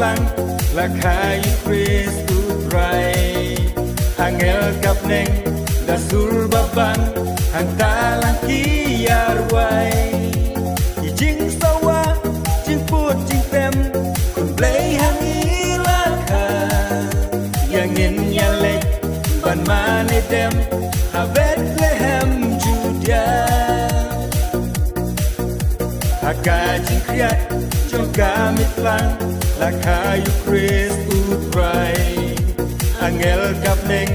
lang là khai Kristu trai angel kap neng da sur babang hang talang kiarwai jing sawa jing put jing tem kun play hang ilaka yang in yale ban mane dem a Bethlehem Juda Hagajing kriat trong gamit lang là khai Kristu trai angel kap neng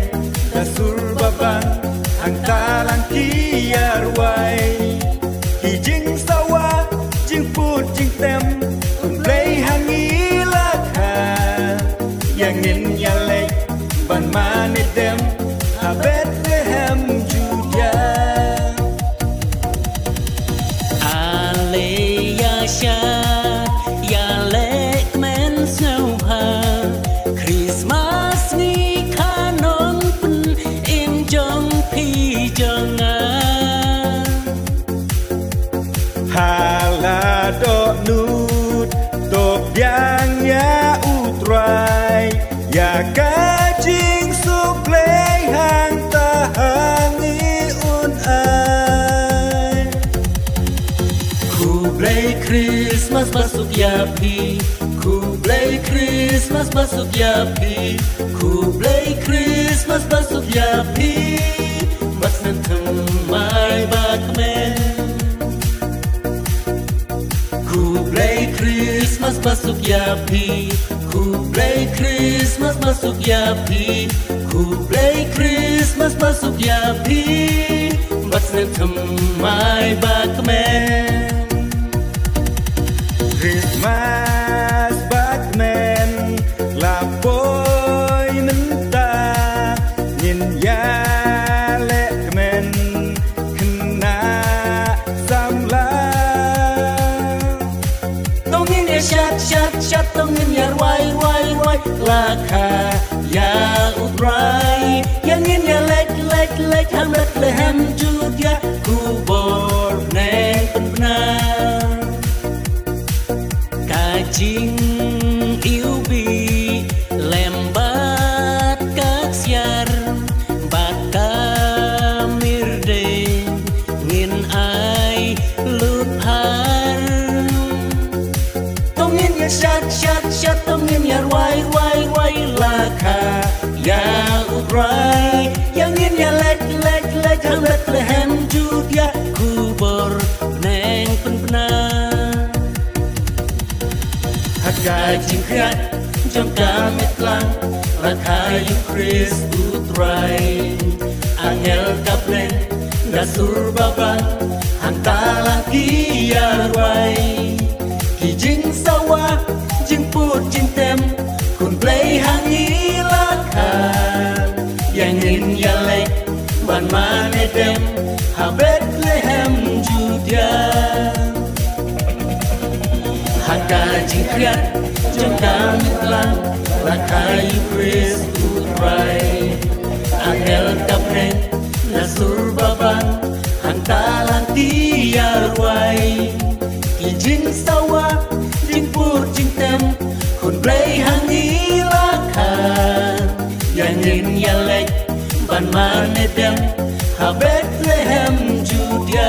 da sur babang hang talang kiarwai jing sawa jing put jing tem kun play hang ilaka yang in yale ban mane dem a Bethlehem Juda Aleluia ya lek men sauha Christmas ni kanong pen in jong pi jonga hala do nut top yang ya utrai ya kajing suplei hang tahangi un ai ku play Christmas masuk yapi ku play Christmas masuk yapi ku play Christmas masuk yapi mas nantem mai bakmen ku play Christmas masuk yapi ku play Christmas masuk yapi ku play Christmas masuk yapi mas nantem mai bakmen Christmas Batman lapoi menta nhìn ya lệ men kena samla tông nhìn ya shat tông nhìn ya wai la kha ya utrai yang nhìn ya lek ham Bethlehem Juda ku bor neng benar kajing yêu bi lembat các siar baka mirde ngin ai lut har tông ngin ya shat tông ngin ya wai la kha ya utrai yang ngin ya lek ham Bethlehem Juda ku bor neng benar Hagajing kriat trong gamit lang là khai Kristu trai angel kap neng da sur babang hang talang kiarwai jing sawa jing put jing tem kun play hang ilakan yang in yalek ban mane dem ha Bethlehem Juda Hagajing kriat trong gamit lang là khai Kristu trai angel kap neng da sur babang hang talang kiarwai jing sawa jing put jing tem kun play hang ilakan yang in yalek ban mane dem ha Bethlehem Juda